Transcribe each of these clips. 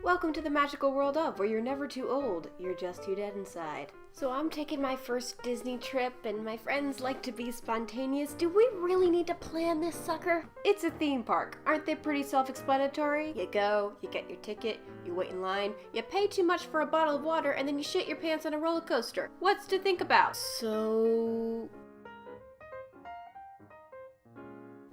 Welcome to the magical world of, where you're never too old, you're just too dead inside. So I'm taking my first Disney trip, and my friends like to be spontaneous. Do we really need to plan this sucker? It's a theme park. Aren't they pretty self-explanatory? You go, you get your ticket, you wait in line, you pay too much for a bottle of water, and then you shit your pants on a roller coaster. What's to think about? So...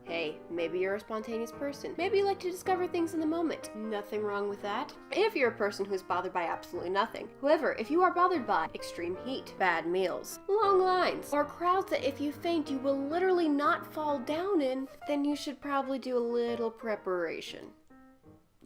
Hey, maybe you're a spontaneous person. Maybe you like to discover things in the moment. Nothing wrong with that. If you're a person who's bothered by absolutely nothing. However, if you are bothered by extreme heat, bad meals, long lines, or crowds that if you faint you will literally not fall down in, then you should probably do a little preparation.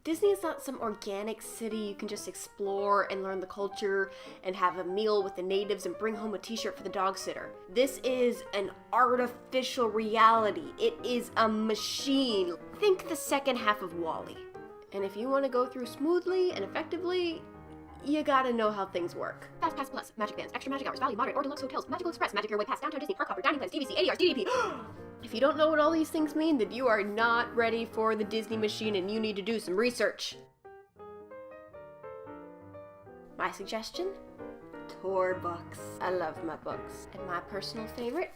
Disney is not some organic city you can just explore and learn the culture and have a meal with the natives and bring home a t-shirt for the dog sitter. This is an artificial reality. It is a machine. Think the second half of WALL-E. And if you want to go through smoothly and effectively, you gotta know how things work. Fast Pass Plus, Magic Bands, Extra Magic Hours, Value, Moderate, or Deluxe Hotels, Magical Express, Magic Your Way Pass, Downtown Disney, Park Hopper, Dining Plans, DVC, ADRs, DDP. If you don't know what all these things mean, then you are not ready for the Disney machine and you need to do some research. My suggestion? Tour books. I love my books. And my personal favorite?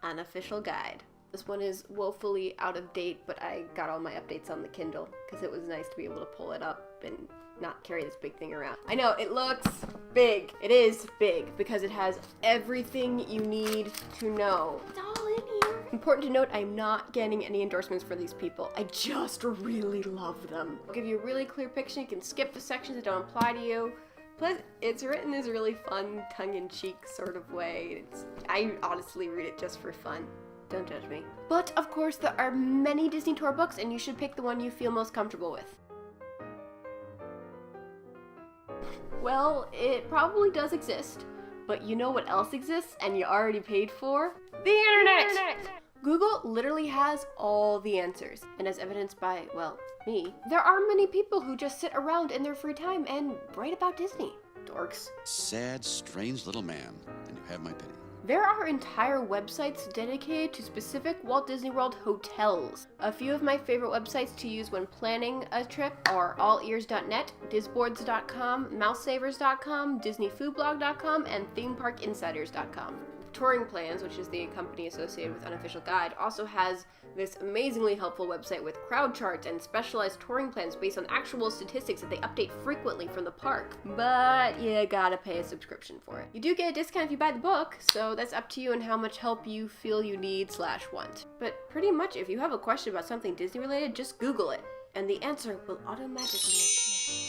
Unofficial Guide. This one is woefully out of date, but I got all my updates on the Kindle because it was nice to be able to pull it up and not carry this big thing around. I know, it looks big. It is big because it has everything you need to know. It's all in here. Important to note, I'm not getting any endorsements for these people. I just really love them. I'll give you a really clear picture. You can skip the sections that don't apply to you. Plus, it's written in this really fun, tongue-in-cheek sort of way. I honestly read it just for fun. Don't judge me. But, of course, there are many Disney tour books, and you should pick the one you feel most comfortable with. Well, it probably does exist, but you know what else exists and you already paid for? The internet! Google literally has all the answers, and as evidenced by, well, me, there are many people who just sit around in their free time and write about Disney. Dorks. Sad, strange little man, and you have my pity. There are entire websites dedicated to specific Walt Disney World hotels. A few of my favorite websites to use when planning a trip are allears.net, disboards.com, mousesavers.com, disneyfoodblog.com, and themeparkinsiders.com. Touring Plans, which is the company associated with Unofficial Guide, also has this amazingly helpful website with crowd charts and specialized touring plans based on actual statistics that they update frequently from the park. But you gotta pay a subscription for it. You do get a discount if you buy the book, so that's up to you and how much help you feel you need/want. But pretty much if you have a question about something Disney related, just Google it, and the answer will automatically appear.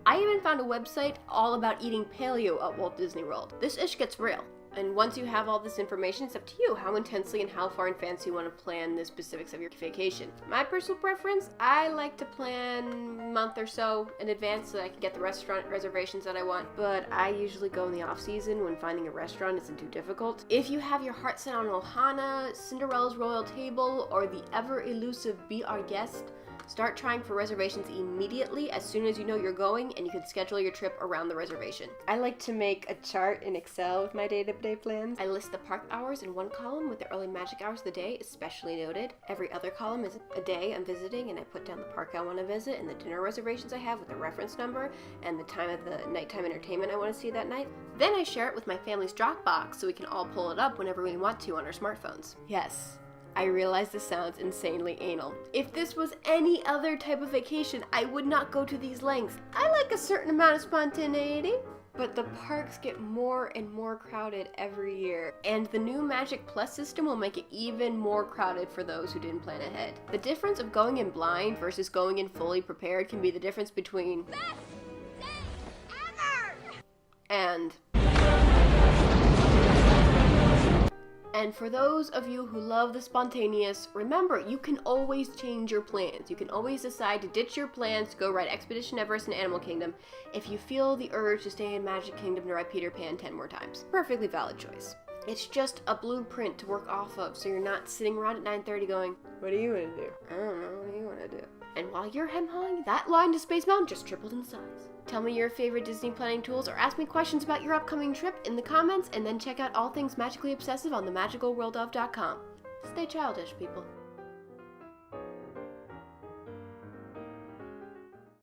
I even found a website all about eating paleo at Walt Disney World. This ish gets real. And once you have all this information, it's up to you how intensely and how far in advance you want to plan the specifics of your vacation. My personal preference, I like to plan a month or so in advance so that I can get the restaurant reservations that I want, but I usually go in the off-season when finding a restaurant isn't too difficult. If you have your heart set on Ohana, Cinderella's Royal Table, or the ever-elusive Be Our Guest, start trying for reservations immediately as soon as you know you're going, and you can schedule your trip around the reservation. I like to make a chart in Excel with my day-to-day plans. I list the park hours in one column with the early magic hours of the day, especially noted. Every other column is a day I'm visiting, and I put down the park I want to visit and the dinner reservations I have with the reference number and the time of the nighttime entertainment I want to see that night. Then I share it with my family's Dropbox so we can all pull it up whenever we want to on our smartphones. Yes, I realize this sounds insanely anal. If this was any other type of vacation, I would not go to these lengths. I like a certain amount of spontaneity, but the parks get more and more crowded every year, and the new Magic Plus system will make it even more crowded for those who didn't plan ahead. The difference of going in blind versus going in fully prepared can be the difference between best day ever And for those of you who love the spontaneous, remember, you can always change your plans. You can always decide to ditch your plans to go ride Expedition Everest and Animal Kingdom if you feel the urge to stay in Magic Kingdom to ride Peter Pan 10 more times. Perfectly valid choice. It's just a blueprint to work off of, so you're not sitting around at 9:30 going, what do you want to do? I don't know, what do you want to do? And while you're hem-hawing, that line to Space Mountain just tripled in size. Tell me your favorite Disney planning tools or ask me questions about your upcoming trip in the comments, and then check out all things magically obsessive on themagicalworldof.com. Stay childish, people.